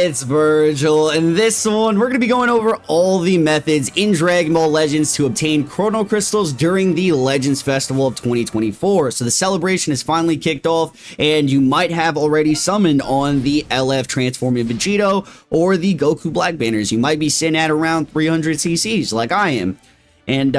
it's Vergil, and this one, we're going to be going over all the methods in Dragon Ball Legends to obtain Chrono Crystals during the Legends Festival of 2024. So the celebration is finally kicked off, and you might have already summoned on the LF Transforming Vegito or the Goku Black banners. You might be sitting at around 300 CCs like I am, and,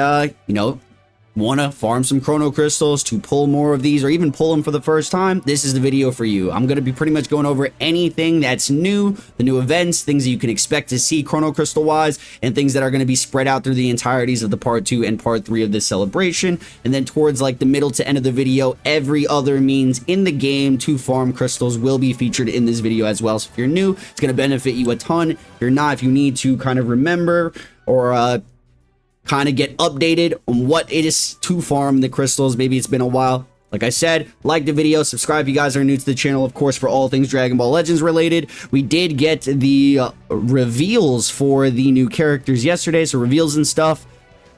want to farm some Chrono Crystals to pull more of these or even pull them for the first time. This is the video for you. I'm going to be pretty much going over anything that's new, the new events, things that you can expect to see Chrono Crystal wise, and things that are going to be spread out through the entireties of the part 2 and part 3 of this celebration. And then towards like the middle to end of the video, every other means in the game to farm crystals will be featured in this video as well. So if you're new, it's going to benefit you a ton. If you're not, if you need to kind of remember or kind of get updated on what it is to farm the crystals, maybe it's been a while, like I said, like the video, subscribe if you guys are new to the channel, of course, for all things Dragon Ball Legends related. We did get the reveals for the new characters yesterday, so reveals and stuff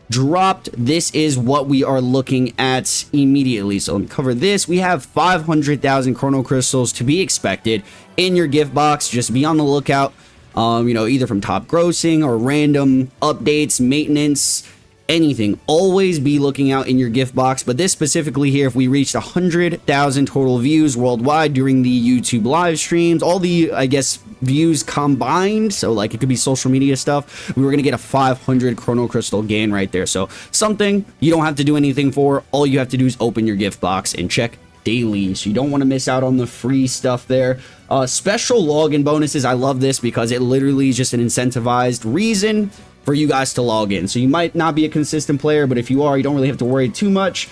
dropped. This is what we are looking at immediately. So let me cover this. We have 500,000 Chrono Crystals to be expected in your gift box. Just be on the lookout. Either from top grossing or random updates, maintenance, anything. Always be looking out in your gift box. But this specifically here, if we reached 100,000 total views worldwide during the YouTube live streams, all the, I guess, views combined, so like it could be social media stuff, we were going to get a 500 Chrono Crystal gain right there. So something you don't have to do anything for. All you have to do is open your gift box and check daily, so you don't want to miss out on the free stuff there. Special login bonuses, I love this because it literally is just an incentivized reason for you guys to log in. So you might not be a consistent player, but if you are, you don't really have to worry too much.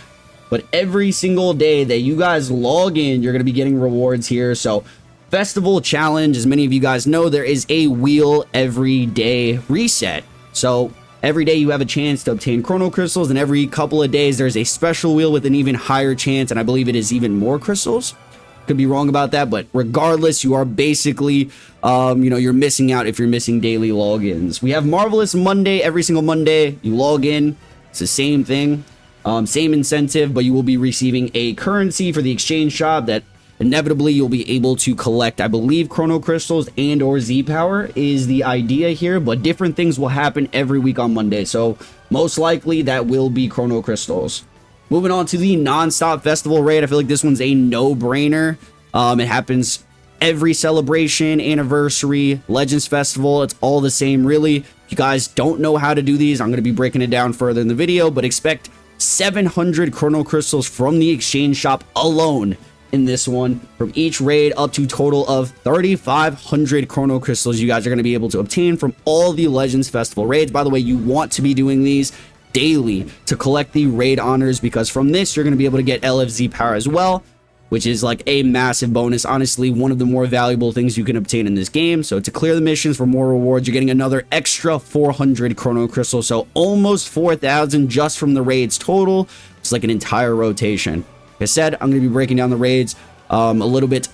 But every single day that you guys log in, you're going to be getting rewards here. So festival challenge, as many of you guys know, there is a wheel every day reset. So every day you have a chance to obtain Chrono Crystals, and every couple of days there's a special wheel with an even higher chance, and I believe it is even more crystals. Could be wrong about that, but regardless, you are basically, you're missing out if you're missing daily logins. We have Marvelous Monday. Every single Monday you log in. It's the same thing, same incentive, but you will be receiving a currency for the exchange shop that inevitably you'll be able to collect. I believe Chrono Crystals and or Z Power is the idea here, but different things will happen every week on Monday, so most likely that will be Chrono Crystals. Moving on to the non-stop festival raid, I feel like this one's a no-brainer. It happens every celebration, anniversary, Legends Festival. It's all the same, really. If you guys don't know how to do these, I'm going to be breaking it down further in the video, but expect 700 Chrono Crystals from the exchange shop alone in this one, from each raid, up to total of 3,500 Chrono Crystals you guys are going to be able to obtain from all the Legends Festival raids. By the way, you want to be doing these daily to collect the raid honors, because from this you're going to be able to get LFZ power as well, which is like a massive bonus. Honestly, one of the more valuable things you can obtain in this game. So to clear the missions for more rewards, you're getting another extra 400 Chrono Crystals, so almost 4,000 just from the raids total. It's like an entire rotation. Like I said, I'm going to be breaking down the raids a little bit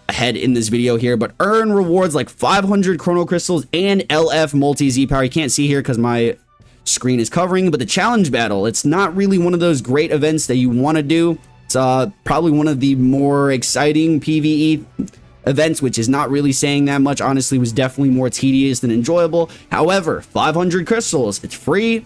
ahead in this video here, but earn rewards like 500 Chrono Crystals and LF multi Z power. You can't see here because my screen is covering, but the challenge battle, it's not really one of those great events that you want to do. It's probably one of the more exciting PvE events, which is not really saying that much. Honestly, was definitely more tedious than enjoyable. However, 500 crystals, it's free.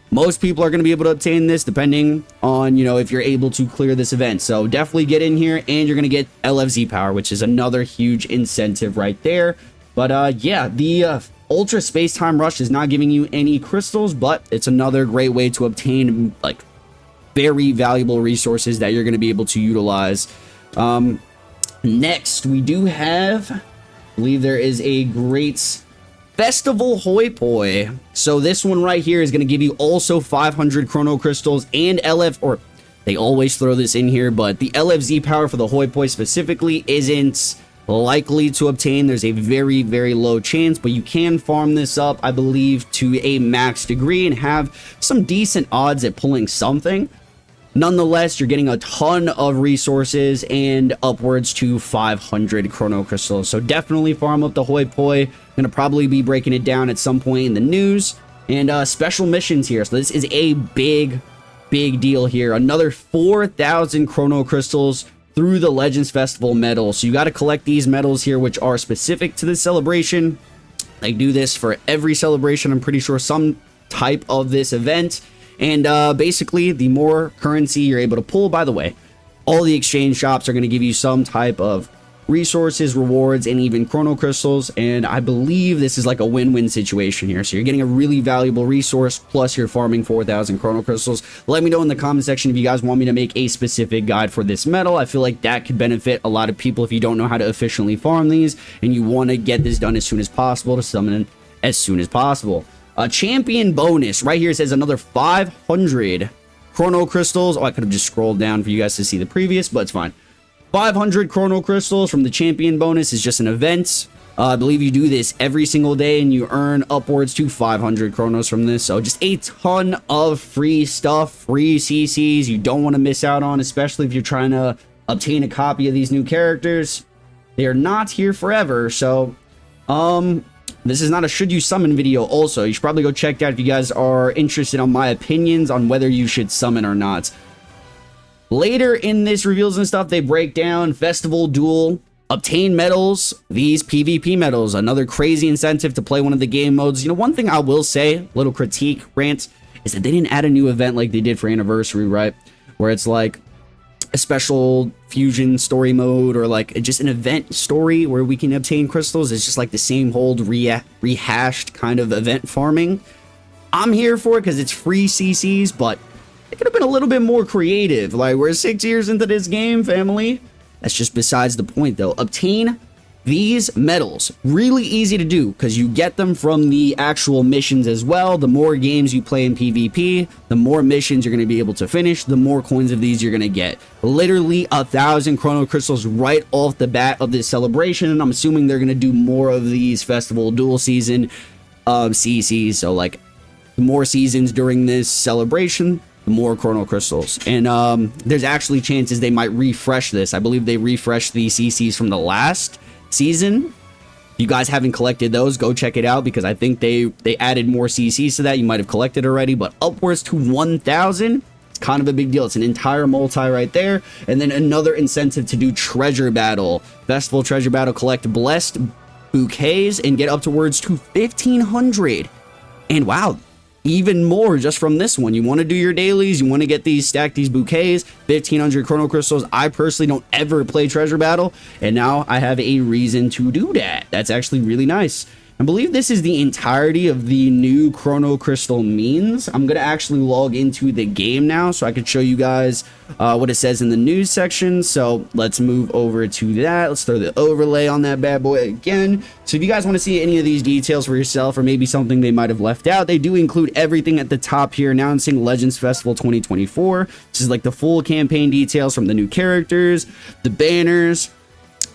Most people are going to be able to obtain this depending on, if you're able to clear this event. So definitely get in here, and you're going to get LFZ power, which is another huge incentive right there. But yeah, the Ultra Space Time Rush is not giving you any crystals, but it's another great way to obtain like very valuable resources that you're going to be able to utilize. Next, we do have, I believe there is a great Festival Hoi Poi. So this one right here is going to give you also 500 Chrono Crystals and LF, or they always throw this in here, but the LFZ power for the Hoi Poi specifically isn't likely to obtain. There's a very, very low chance, but you can farm this up, I believe, to a max degree and have some decent odds at pulling something. Nonetheless, you're getting a ton of resources and upwards to 500 Chrono Crystals. So definitely farm up the Hoi Poi. Gonna probably be breaking it down at some point in the news. And special missions here. So this is a big deal here. Another 4,000 Chrono Crystals through the Legends Festival medals. So you got to collect these medals here, which are specific to this celebration. They do this for every celebration, I'm pretty sure, some type of this event. And basically, the more currency you're able to pull, by the way, all the exchange shops are going to give you some type of resources, rewards, and even chrono crystals. And I believe this is like a win-win situation here. So you're getting a really valuable resource, plus you're farming 4,000 chrono crystals. Let me know in the comment section if you guys want me to make a specific guide for this medal. I feel like that could benefit a lot of people if you don't know how to efficiently farm these and you want to get this done as soon as possible to summon as soon as possible. A champion bonus right here says another 500 chrono crystals. Oh, I could have just scrolled down for you guys to see the previous, but it's fine. 500 chrono crystals from the champion bonus is just an event. I believe you do this every single day and you earn upwards to 500 chronos from this. So just a ton of free stuff, free CCs you don't want to miss out on, especially if you're trying to obtain a copy of these new characters. They are not here forever. So, this is not a should you summon video also. You should probably go check that if you guys are interested on my opinions on whether you should summon or not. Later in this reveals and stuff, they break down Festival Duel, obtain medals, these PvP medals, another crazy incentive to play one of the game modes. You know, one thing I will say, little critique, rant, is that they didn't add a new event like they did for Anniversary, right? Where it's like a special fusion story mode or like just an event story where we can obtain crystals. It's just like the same old rehashed kind of event farming. I'm here for it because it's free CCs, but it could have been a little bit more creative. Like, we're 6 years into this game, family. That's just besides the point, though. Obtain these medals. Really easy to do because you get them from the actual missions as well. The more games you play in PvP, the more missions you're going to be able to finish, the more coins of these you're going to get. Literally 1,000 chrono crystals right off the bat of this celebration, and I'm assuming they're going to do more of these Festival Duel season CCs. So, like, the more seasons during this celebration, the more chrono crystals. And there's actually chances they might refresh this. I believe they refreshed the CCs from the last season. If you guys haven't collected those, go check it out because I think they added more CCs to that. You might have collected already, but upwards to 1,000. It's kind of a big deal. It's an entire multi right there. And then another incentive to do treasure battle. Festival treasure battle, collect blessed bouquets and get upwards to 1,500. And wow, even more just from this one. You want to do your dailies, you want to get these, stack these bouquets, 1,500 chrono crystals. I personally don't ever play treasure battle, and now I have a reason to do that. That's actually really nice. I believe this is the entirety of the new chrono crystal means. I'm gonna actually log into the game now so I could show you guys what it says in the news section. So let's move over to that. Let's throw the overlay on that bad boy again. So if you guys want to see any of these details for yourself or maybe something they might have left out, they do include everything at the top here announcing Legends Festival 2024. This is like the full campaign details from the new characters, the banners,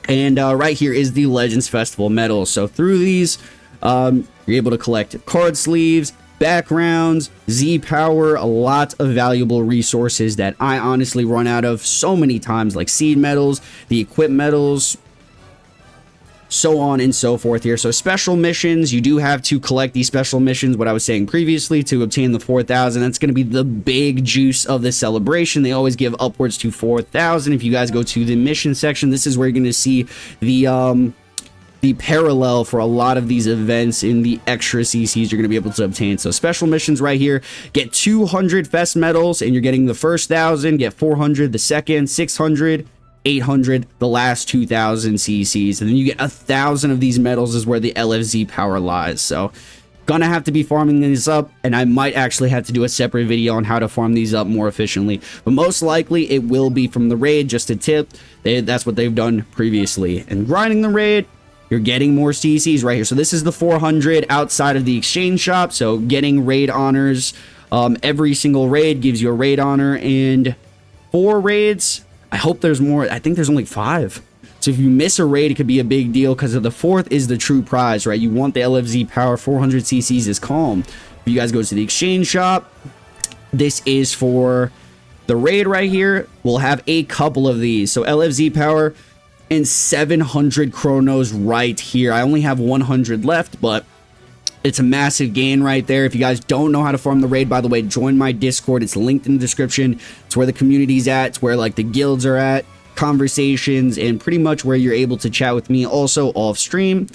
and right here is the Legends Festival medals. So through these, you're able to collect card sleeves, backgrounds, Z power, a lot of valuable resources that I honestly run out of so many times, like seed medals, the equip medals, so on and so forth here. So special missions, you do have to collect these special missions, what I was saying previously, to obtain the 4,000. That's going to be the big juice of the celebration. They always give upwards to 4,000. If you guys go to the mission section, this is where you're going to see the parallel for a lot of these events in the extra CCs you're going to be able to obtain. So special missions right here, get 200 fest medals and you're getting the first 1,000, get 400 the second, 600, 800 the last 2,000 CCs, and then you get 1,000 of these medals is where the LFZ power lies. So gonna have to be farming these up, and I might actually have to do a separate video on how to farm these up more efficiently, but most likely it will be from the raid. Just a tip, that's what they've done previously. And grinding the raid, you're getting more CCs right here. So this is the 400 outside of the exchange shop. So getting raid honors, every single raid gives you a raid honor, and 4 raids, I hope there's more. I think there's only 5. So if you miss a raid, it could be a big deal because of the 4th is the true prize, right? You want the LFZ power. 400 CCs is calm. If you guys go to the exchange shop, this is for the raid right here. We'll have a couple of these. So LFZ power and 700 chronos right here. I only have 100 left, but it's a massive gain right there. If you guys don't know how to farm the raid, by the way, join my Discord. It's linked in the description. It's where the community's at. It's where like the guilds are at. conversations, and pretty much where you're able to chat with me also off stream.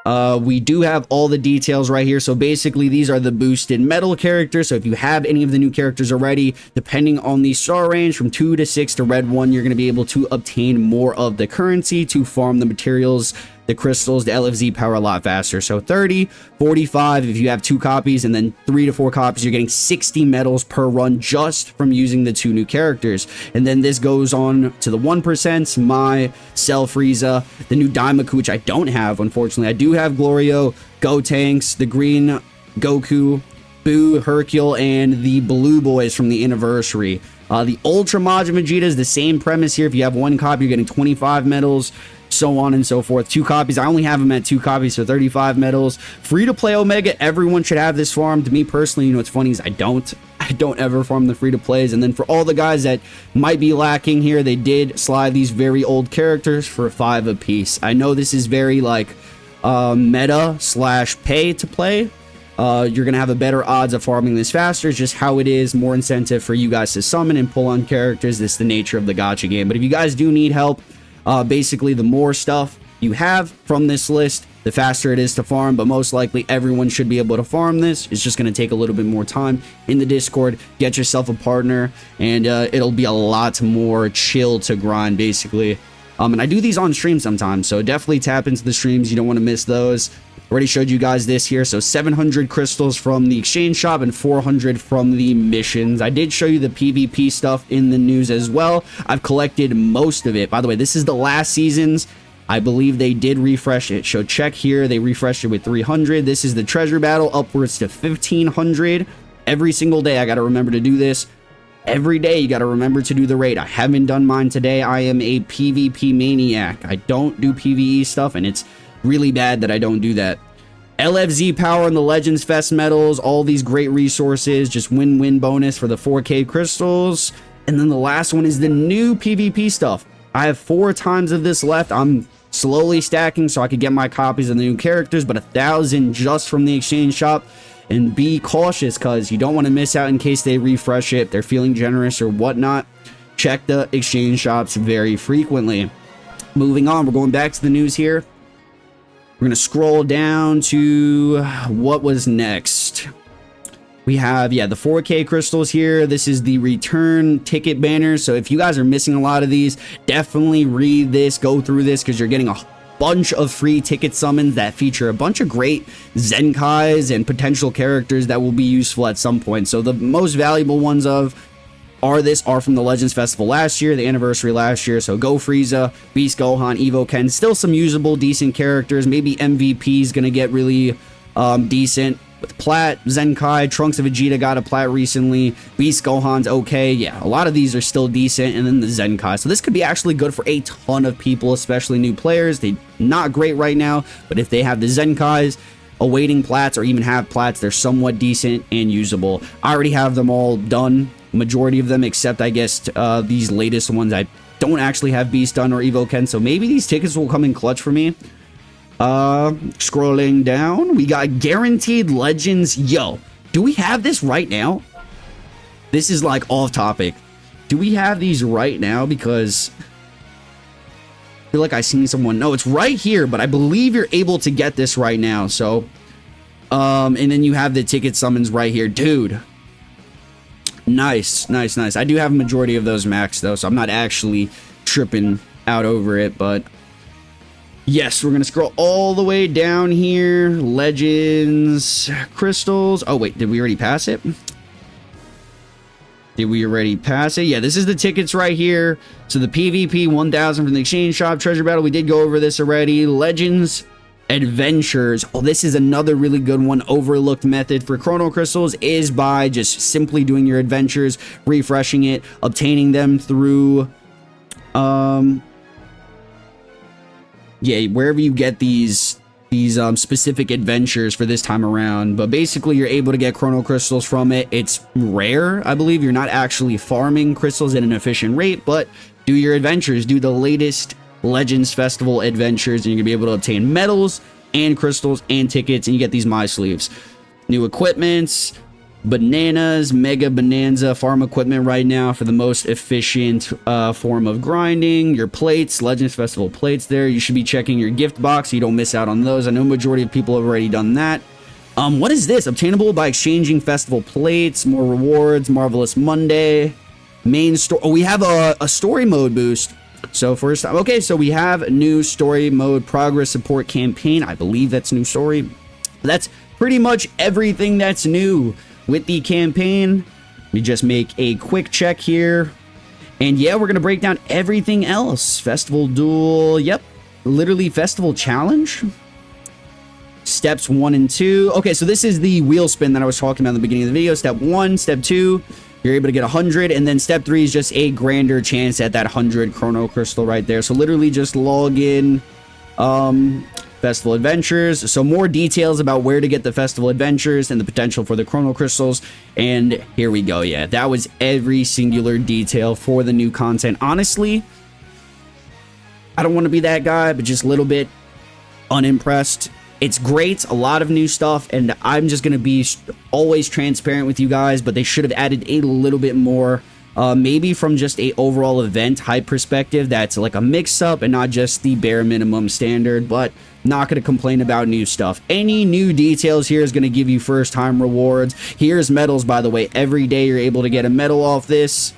We do have all the details right here. So basically these are the boosted metal characters. So if you have any of the new characters already, depending on the star range from 2 to 6 to red 1, you're going to be able to obtain more of the currency to farm the materials, the crystals, the LFZ power a lot faster. So 30, 45 if you have 2 copies, and then 3 to 4 copies, you're getting 60 medals per run just from using the 2 new characters. And then this goes on to the 1%, my Cell Frieza, the new Daimaku, which I don't have, unfortunately. I do have Glorio, Gotenks, the green Goku, Boo, Vergil, and the blue boys from the anniversary. The Ultra Majin Vegeta is the same premise here. If you have 1 copy, you're getting 25 medals, so on and so forth. 2 copies, I only have them at 2 copies, so 35 medals. Free to play Omega, everyone should have this farm. To me personally, you know what's funny is I don't ever farm the free to plays. And then for all the guys that might be lacking here, they did slide these very old characters for 5 apiece. I know this is very like meta / pay to play. You're gonna have a better odds of farming this faster. It's just how it is. More incentive for you guys to summon and pull on characters. This is the nature of the gacha game. But if you guys do need help, basically the more stuff you have from this list, the faster it is to farm. But most likely everyone should be able to farm this. It's just going to take a little bit more time in the Discord. Get yourself a partner, and it'll be a lot more chill to grind basically. And I do these on stream sometimes, so definitely tap into the streams. You don't want to miss those. Already showed you guys this here. So 700 crystals from the exchange shop and 400 from the missions. I did show you the PvP stuff in the news as well. I've collected most of it. By the way, this is the last season's. I believe they did refresh it. So check here. They refreshed it with 300. This is the treasure battle, upwards to 1500 every single day. I got to remember to do this. Every day you got to remember to do the raid. I haven't done mine today. I am a PvP maniac. I don't do PvE stuff, and it's really bad that I don't do that. LFZ power and the Legends Fest medals, all these great resources, just win-win bonus for the 4K crystals. And then the last one is the new PvP stuff. I have 4 times of this left. I'm slowly stacking so I could get my copies of the new characters, but 1,000 just from the exchange shop. And be cautious because you don't want to miss out in case they refresh it. They're feeling generous or whatnot. Check the exchange shops very frequently. Moving on, we're going back to the news here. We're going to scroll down to what was next. We have, yeah, the 4K crystals here. This is the return ticket banner. So if you guys are missing a lot of these, definitely read this, go through this, because you're getting a bunch of free ticket summons that feature a bunch of great Zenkais and potential characters that will be useful at some point. So the most valuable ones are from the Legends Festival last year, the anniversary last year. So Go Frieza, Beast Gohan, Evo Ken, still some usable, decent characters. Maybe MVP is going to get really decent. With Plat, Zenkai, Trunks of Vegeta got a Plat recently. Beast Gohan's okay. Yeah, a lot of these are still decent. And then the Zenkai. So this could be actually good for a ton of people, especially new players. They're not great right now, but if they have the Zenkais, awaiting Plats, or even have Plats, they're somewhat decent and usable. I already have them all done. Majority of them, except I guess these latest ones. I don't actually have Beast done or Evo Ken, so maybe these tickets will come in clutch for me. Scrolling down, we got guaranteed legends. Yo, do we have this right now? This is like off topic. Do we have these right now? Because I feel like I seen someone. No, it's right here, but I believe you're able to get this right now. So, and then you have the ticket summons right here, dude. Nice, nice, nice. I do have a majority of those max though, so I'm not actually tripping out over it, but yes, we're going to scroll all the way down here. Legends, crystals. Oh, wait, did we already pass it? Did we already pass it? Yeah, this is the tickets right here. So the PvP 1000 from the exchange shop, treasure battle. We did go over this already. Legends, adventures. Oh, this is another really good one. Overlooked method for Chrono crystals is by just simply doing your adventures, refreshing it, obtaining them through yeah, wherever you get these specific adventures for this time around. But basically you're able to get Chrono crystals from it. It's rare, I believe. You're not actually farming crystals at an efficient rate, but do your adventures, do the latest Legends Festival adventures, and you're gonna be able to obtain medals and crystals and tickets, and you get these My Sleeves. New equipments, bananas, mega bonanza farm equipment right now for the most efficient form of grinding. Your plates, Legends Festival plates there. You should be checking your gift box so you don't miss out on those. I know majority of people have already done that. What is this? Obtainable by exchanging festival plates, more rewards, Marvelous Monday, main store. Oh, we have a story mode boost. So first time, okay, so we have a new story mode progress support campaign. I believe that's new story. That's pretty much everything that's new with the campaign. We just make a quick check here. And yeah, we're going to break down everything else. Festival duel. Yep. Literally festival challenge. Steps 1 and 2. Okay, so this is the wheel spin that I was talking about in the beginning of the video. Step 1, step 2. You're able to get 100. And then step 3 is just a grander chance at that 100 Chrono Crystal right there. So literally just log in. Festival Adventures. So more details about where to get the Festival Adventures and the potential for the Chrono Crystals. And here we go. Yeah, that was every singular detail for the new content. Honestly, I don't want to be that guy, but just a little bit unimpressed. It's great, a lot of new stuff, and I'm just going to be always transparent with you guys, but they should have added a little bit more. Maybe from just a overall event hype perspective, that's like a mix-up and not just the bare minimum standard, but not going to complain about new stuff. Any new details here is going to give you first-time rewards. Here's medals, by the way. Every day you're able to get a medal off this.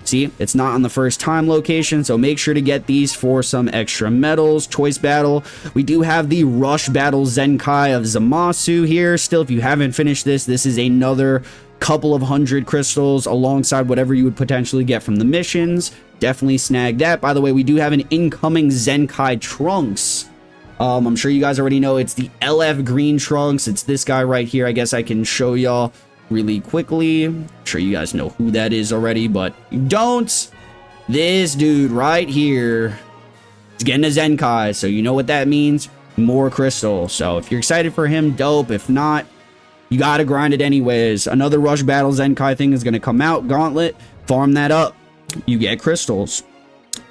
See, it's not on the first-time location, so make sure to get these for some extra medals. Choice battle. We do have the Rush Battle Zenkai of Zamasu here. Still, if you haven't finished this, this is another couple of 100 crystals alongside whatever you would potentially get from the missions. Definitely snag that. By the way, we do have an incoming Zenkai Trunks. I'm sure you guys already know it's the LF Green Trunks. It's this guy right here. I guess I can show y'all really quickly. I'm sure you guys know who that is already, but you don't. This dude right here is getting a Zenkai, so you know what that means. More crystals. So if you're excited for him, dope. If not, you gotta grind it anyways. Another Rush Battle Zenkai thing is gonna come out. Gauntlet. Farm that up. You get crystals.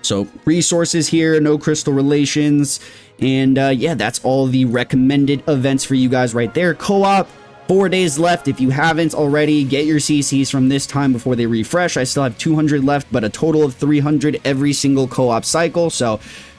So resources here, no crystal relations. And yeah, that's all the recommended events for you guys right there. Co-op. 4 days left. If you haven't already, get your CCs from this time before they refresh. I still have 200 left, but a total of 300 every single co-op cycle. So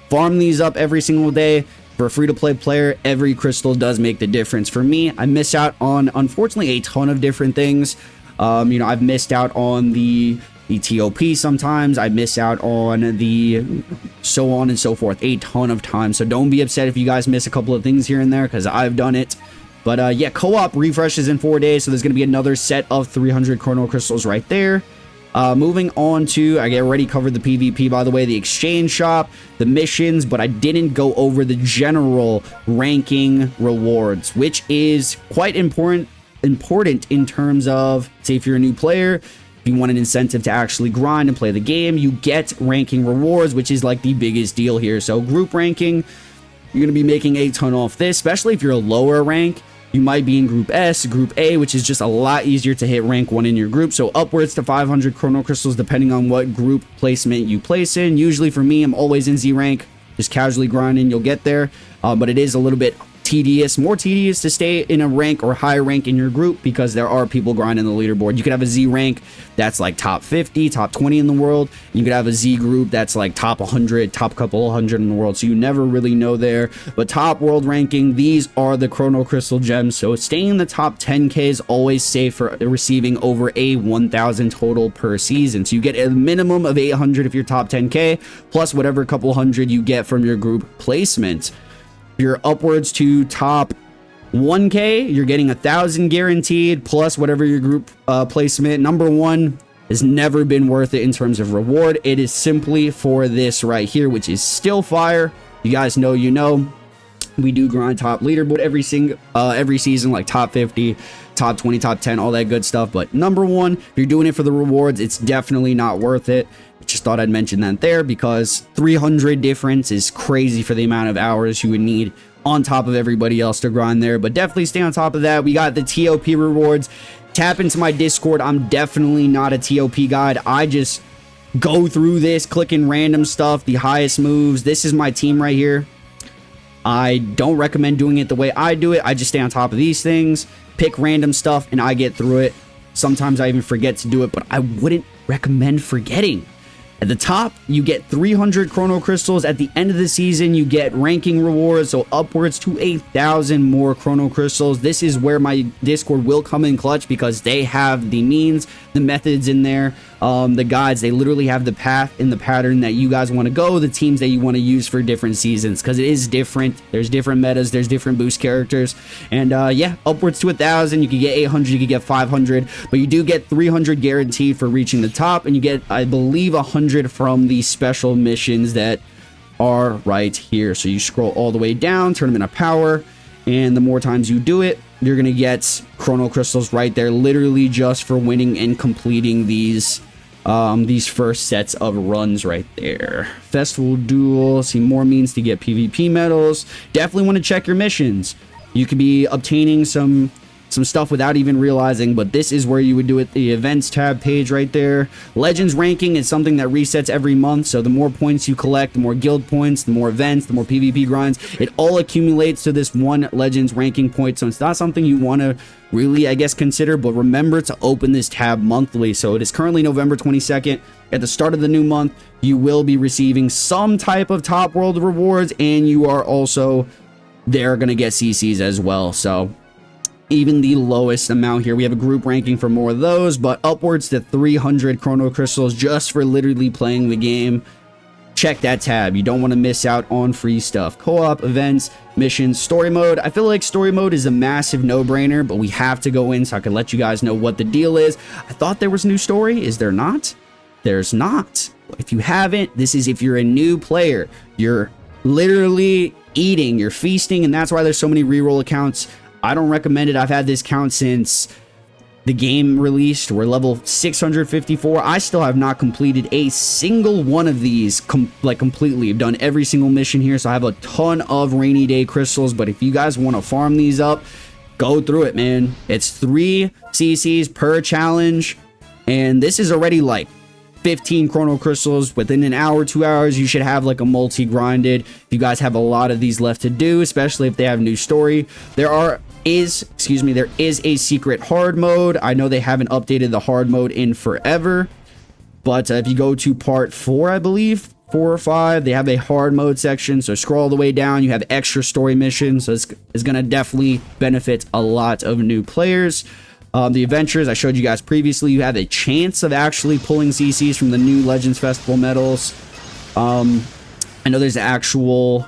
farm these up every single day. For a free-to-play player, every crystal does make the difference. For me, I miss out on, unfortunately, a ton of different things. You know, I've missed out on the TOP sometimes. I miss out on the so on and so forth a ton of times. So don't be upset if you guys miss a couple of things here and there, because I've done it. But yeah, co-op refreshes in 4 days, so there's going to be another set of 300 Chrono Crystals right there. Moving on to, I already covered the PvP, by the way, the exchange shop, the missions, but I didn't go over the general ranking rewards, which is quite important in terms of, say, if you're a new player, if you want an incentive to actually grind and play the game, you get ranking rewards, which is like the biggest deal here. So group ranking, you're going to be making a ton off this, especially if you're a lower rank. You might be in Group S, Group A, which is just a lot easier to hit rank 1 in your group. So upwards to 500 Chrono Crystals, depending on what group placement you place in. Usually for me, I'm always in Z rank, just casually grinding, you'll get there. But it is a little bit tedious, more tedious to stay in a rank or high rank in your group, because there are people grinding the leaderboard. You could have a Z rank that's like top 50, top 20 in the world. You could have a Z group that's like top 100, top couple 100 in the world. So you never really know there. But top world ranking, these are the Chrono Crystal gems. So staying in the top 10k is always safe for receiving over a 1,000 total per season. So you get a minimum of 800 if you're top 10k, plus whatever couple hundred you get from your group placement. You're upwards to top 1k, you're getting 1,000 guaranteed, plus whatever your group placement. Number 1 has never been worth it in terms of reward. It is simply for this right here, which is still fire. You guys know, you know, we do grind top leaderboard every season, like top 50, top 20, top 10, all that good stuff. But number 1, if you're doing it for the rewards, it's definitely not worth it. Just thought I'd mention that there, because 300 difference is crazy for the amount of hours you would need on top of everybody else to grind there. But definitely stay on top of that. We got the TOP rewards. Tap into my Discord. I'm definitely not a TOP guide. I just go through this, clicking random stuff, the highest moves. This is my team right here. I don't recommend doing it the way I do it. I just stay on top of these things, pick random stuff, and I get through it. Sometimes I even forget to do it, but I wouldn't recommend forgetting. At the top, you get 300 Chrono Crystals. At the end of the season, you get ranking rewards, so upwards to 1,000 more Chrono Crystals. This is where my Discord will come in clutch because they have the means, the methods in there, the guides. They literally have the path and the pattern that you guys want to go, the teams that you want to use for different seasons, because it is different. There's different metas, there's different boost characters, and yeah, upwards to 1,000. You could get 800, you could get 500, but you do get 300 guaranteed for reaching the top, and you get, I believe, 100 from the special missions that are right here. So you scroll all the way down, Tournament of Power, and the more times you do it, you're gonna get Chrono Crystals right there, literally just for winning and completing these first sets of runs right there. Festival Duel, see more means to get PvP medals. Definitely want to check your missions. You could be obtaining some stuff without even realizing, but this is where you would do it. The events tab page right there. Legends ranking is something that resets every month, so the more points you collect, the more guild points, the more events, the more PvP grinds, it all accumulates to this one Legends ranking point. So it's not something you want to really, I guess, consider, but remember to open this tab monthly. So it is currently November 22nd. At the start of the new month, you will be receiving some type of top world rewards, and you are also they're gonna get CCs as well. So even the lowest amount here, we have a group ranking for more of those, but upwards to 300 Chrono Crystals just for literally playing the game. Check that tab. You don't want to miss out on free stuff. Co-op, events, missions, story mode. I feel like story mode is a massive no-brainer, but we have to go in so I can let you guys know what the deal is. I thought there was new story. Is there not? There's not. If you haven't, this is if you're a new player. You're literally eating, you're feasting, and that's why there's so many reroll accounts. I don't recommend it. I've had this count since the game released. We're level 654. I still have not completed a single one of these completely. I've done every single mission here, so I have a ton of rainy day crystals, but if you guys want to farm these up, go through it, man. It's 3 CCs per challenge, and this is already like 15 Chrono Crystals. Within an hour, 2 hours, you should have like a multi-grinded. If you guys have a lot of these left to do, especially if they have new story. There is a secret hard mode. I know they haven't updated the hard mode in forever, but if you go to part 4, I believe 4 or 5, they have a hard mode section. So scroll all the way down, you have extra story missions, so it's gonna definitely benefit a lot of new players. The adventures I showed you guys previously, you have a chance of actually pulling CCs from the new Legends Festival medals. I know there's an actual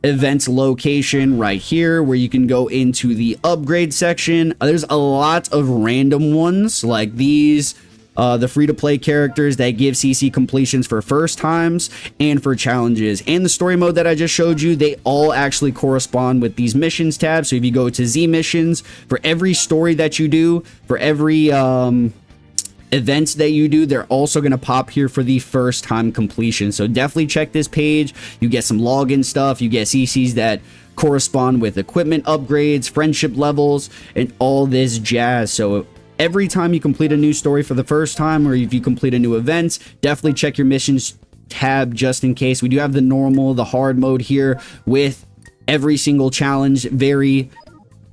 events location right here where you can go into the upgrade section. There's a lot of random ones like these, the free-to-play characters that give CC completions for first times and for challenges, and the story mode that I just showed you. They all actually correspond with these missions tabs. So if you go to Z missions, for every story that you do, for every events that you do, they're also going to pop here for the first time completion. So definitely check this page. You get some login stuff, you get CCs that correspond with equipment upgrades, friendship levels, and all this jazz. So every time you complete a new story for the first time, or if you complete a new event, definitely check your missions tab just in case. We do have the normal, the hard mode here with every single challenge very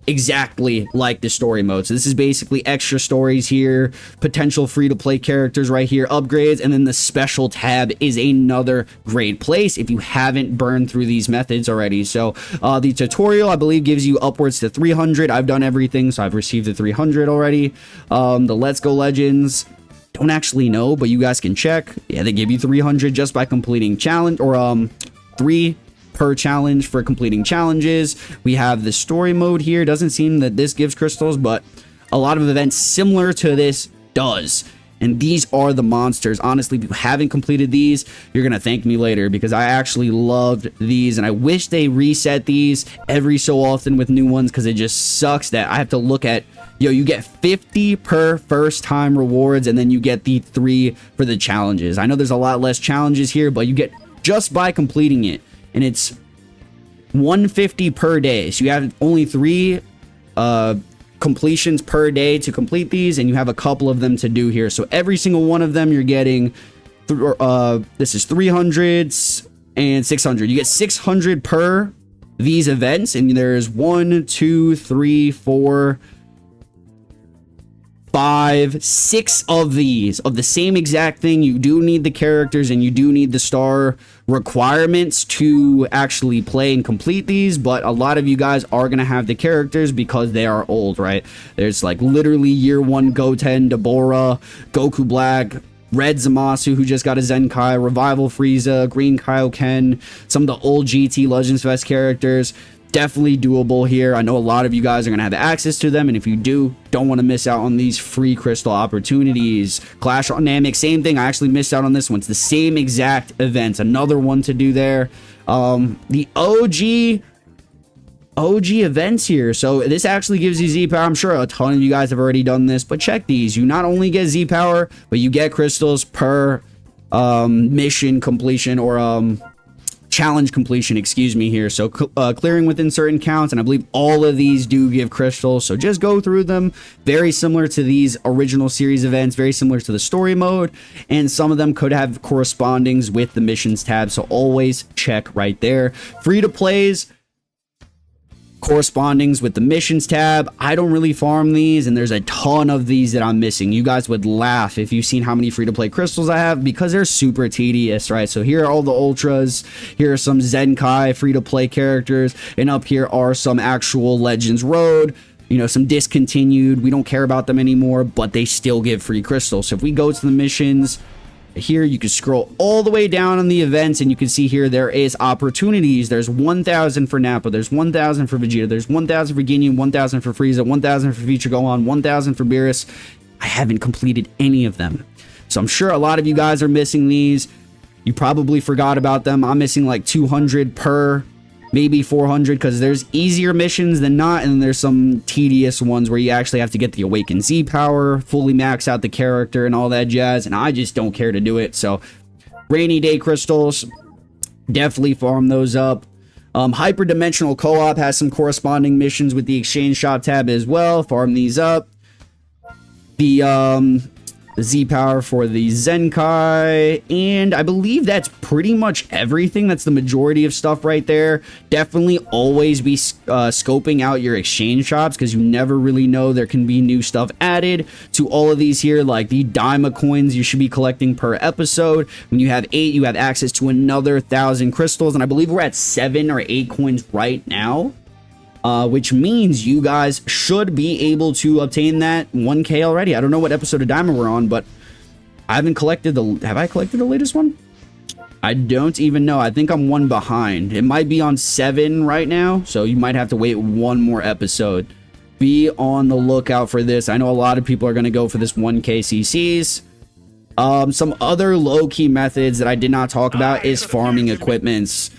exactly like the story mode. So this is basically extra stories here, potential free-to-play characters right here, upgrades, and then the special tab is another great place if you haven't burned through these methods already. So the tutorial, I believe, gives you upwards to 300. I've done everything, so I've received the 300 already. The Let's Go Legends, don't actually know, but you guys can check. Yeah, they give you 300 just by completing challenge, or 3 per challenge for completing challenges. We have the story mode here. Doesn't seem that this gives crystals, but a lot of events similar to this does. And these are the monsters. Honestly, if you haven't completed these, you're gonna thank me later, because I actually loved these, and I wish they reset these every so often with new ones, because it just sucks that I have to look at, yo, you get 50 per first time rewards, and then you get the 3 for the challenges. I know there's a lot less challenges here, but you get just by completing it. And it's 150 per day. So you have only 3 completions per day to complete these, and you have a couple of them to do here. So every single one of them you're getting, this is 300s and 600. You get 600 per these events, and there's 1, 2, 3, 4, 5, 6 of these of the same exact thing. You do need the characters and you do need the star requirements to actually play and complete these, but a lot of you guys are going to have the characters because they are old, right? There's like literally year 1 Goten, Deborah, Goku Black, Red Zamasu, who just got a Zenkai, Revival Frieza, Green Kaioken, some of the old GT Legends Fest characters. Definitely doable here. I know a lot of you guys are going to have access to them, and if you do, don't want to miss out on these free crystal opportunities. Clash Dynamics, same thing. I actually missed out on this one. It's the same exact event. Another one to do there. The OG events here. So this actually gives you Z power. I'm sure a ton of you guys have already done this, but check these. You not only get Z power, but you get crystals per mission completion, or challenge completion, excuse me, here. So clearing within certain counts, and I believe all of these do give crystals, so just go through them. Very similar to these original series events, very similar to the story mode, and some of them could have correspondings with the missions tab, so always check right there. Free to plays, correspondings with the missions tab. I don't really farm these, and there's a ton of these that I'm missing. You guys would laugh if you've seen how many free-to-play crystals I have, because they're super tedious, right? So here are all the ultras, here are some Zenkai free-to-play characters, and up here are some actual Legends Road, you know, some discontinued. We don't care about them anymore, but they still give free crystals. So if we go to the missions here, you can scroll all the way down on the events, and you can see here there is opportunities. There's 1,000 for Nappa, there's 1,000 for Vegeta, there's 1,000 for Ginyu, 1,000 for Frieza, 1,000 for Future Gohan, 1,000 for Beerus. I haven't completed any of them, so I'm sure a lot of you guys are missing these. You probably forgot about them. I'm missing like 200 per, maybe 400, because there's easier missions than not, and there's some tedious ones where you actually have to get the Awakened Z power, fully max out the character and all that jazz, and I just don't care to do it. So rainy day crystals, definitely farm those up. Hyperdimensional co-op has some corresponding missions with the exchange shop tab as well. Farm these up. The Z power for the Zenkai, and I believe that's pretty much everything. That's the majority of stuff right there. Definitely always be scoping out your exchange shops, because you never really know, there can be new stuff added to all of these here, like the Daima coins you should be collecting per episode. When you have 8, you have access to another 1,000 crystals, and I believe we're at 7 or 8 coins right now. Which means you guys should be able to obtain that 1K already. I don't know what episode of Diamond we're on, but I haven't collected the... Have I collected the latest one? I don't even know. I think I'm 1 behind. It might be on 7 right now, so you might have to wait 1 more episode. Be on the lookout for this. I know a lot of people are going to go for this 1K CCs. Some other low-key methods that I did not talk about is farming equipments.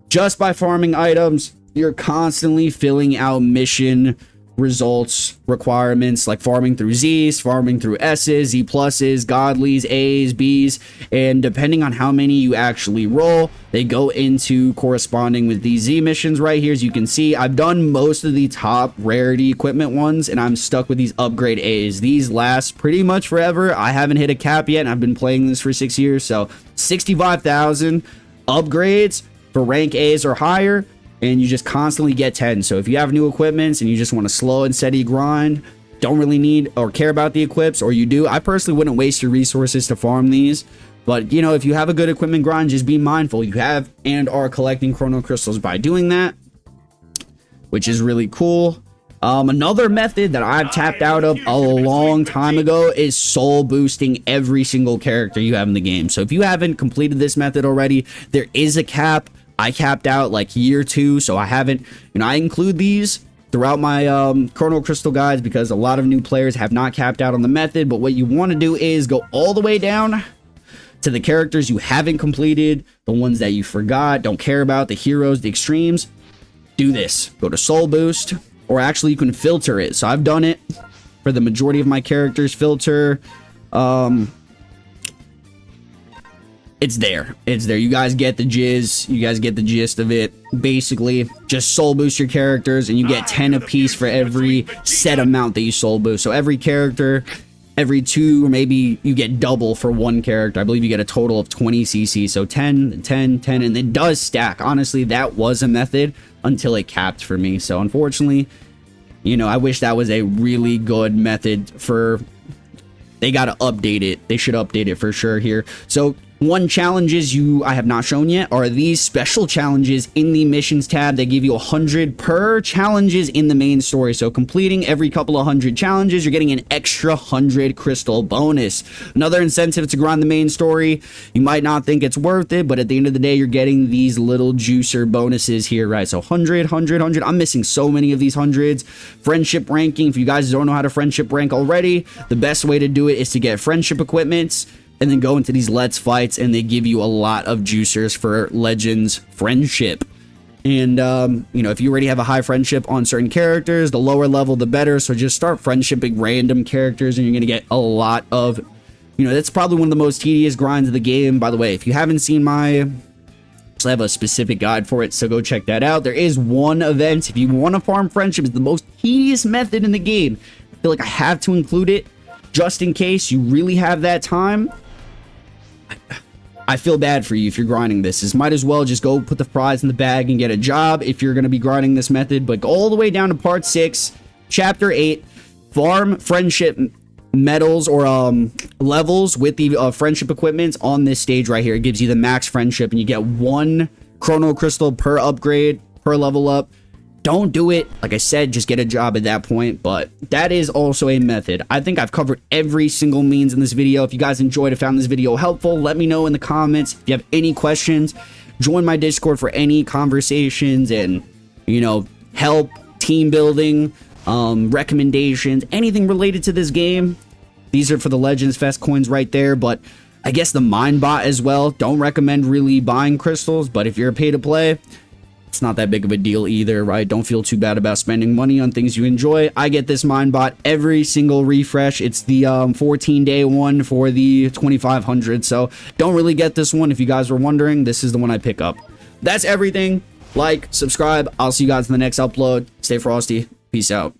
Just by farming items, you're constantly filling out mission results requirements, like farming through Z's, farming through S's, Z pluses, godlies, A's, B's, and depending on how many you actually roll, they go into corresponding with these Z missions right here. As you can see, I've done most of the top rarity equipment ones, and I'm stuck with these upgrade A's. These last pretty much forever. I haven't hit a cap yet, and I've been playing this for 6 years, so 65,000 upgrades for rank A's or higher, and you just constantly get 10. So if you have new equipments and you just want a slow and steady grind, don't really need or care about the equips, or you do, I personally wouldn't waste your resources to farm these. But, you know, if you have a good equipment grind, just be mindful. You have and are collecting chrono crystals by doing that, which is really cool. Another method that I've tapped out of a long time ago is soul boosting every single character you have in the game. So if you haven't completed this method already, there is a cap. I capped out like year 2, so I haven't, you know, I include these throughout my Chrono Crystal guides because a lot of new players have not capped out on the method. But what you want to do is go all the way down to the characters you haven't completed, the ones that you forgot, don't care about, the heroes, the extremes. Do this. Go to Soul Boost, or actually you can filter it. So I've done it for the majority of my characters. Filter. It's there. It's there. You guys get the jizz. You guys get the gist of it. Basically, just soul boost your characters, and you get 10 apiece for every set amount that you soul boost. So every character, every 2, or maybe you get double for 1 character. I believe you get a total of 20 CC. So 10, 10, 10, and it does stack. Honestly, that was a method until it capped for me. So unfortunately, you know, I wish that was a really good method for they got to update it. They should update it for sure here. So one challenges I have not shown yet are these special challenges in the missions tab. They give you 100 per challenges in the main story. So completing every couple of 100 challenges, you're getting an extra 100 crystal bonus. Another incentive to grind the main story. You might not think it's worth it, but at the end of the day, you're getting these little juicer bonuses here, right? So 100, 100, 100. I'm missing so many of these hundreds. Friendship ranking. If you guys don't know how to friendship rank already, the best way to do it is to get friendship equipments and then go into these let's fights, and they give you a lot of juicers for Legends friendship. And you know, if you already have a high friendship on certain characters, the lower level the better. So just start friendshipping random characters and you're gonna get a lot of, you know, that's probably one of the most tedious grinds of the game. By the way, if you haven't seen I have a specific guide for it, so go check that out. There is one event if you want to farm friendship. It's the most tedious method in the game. I feel like I have to include it just in case you really have that time. I feel bad for you if you're grinding this. Might as well just go put the prize in the bag and get a job if you're going to be grinding this method. But go all the way down to part 6, chapter 8, farm friendship medals or levels with the friendship equipment on this stage right here. It gives you the max friendship and you get 1 chrono crystal per upgrade, per level up. Don't do it. Like I said, just get a job at that point. But that is also a method. I think I've covered every single means in this video. If you guys enjoyed or found this video helpful, let me know in the comments. If you have any questions, join my Discord for any conversations and, you know, help, team building, recommendations, anything related to this game. These are for the Legends Fest coins right there. But I guess the mine bot as well. Don't recommend really buying crystals. But if you're a pay to play, it's not that big of a deal either, right? Don't feel too bad about spending money on things you enjoy. I get this mine bot every single refresh. It's the 14-day one for the 2500. So don't really get this one. If you guys were wondering, this is the one I pick up. That's everything. Like, subscribe. I'll see you guys in the next upload. Stay frosty. Peace out.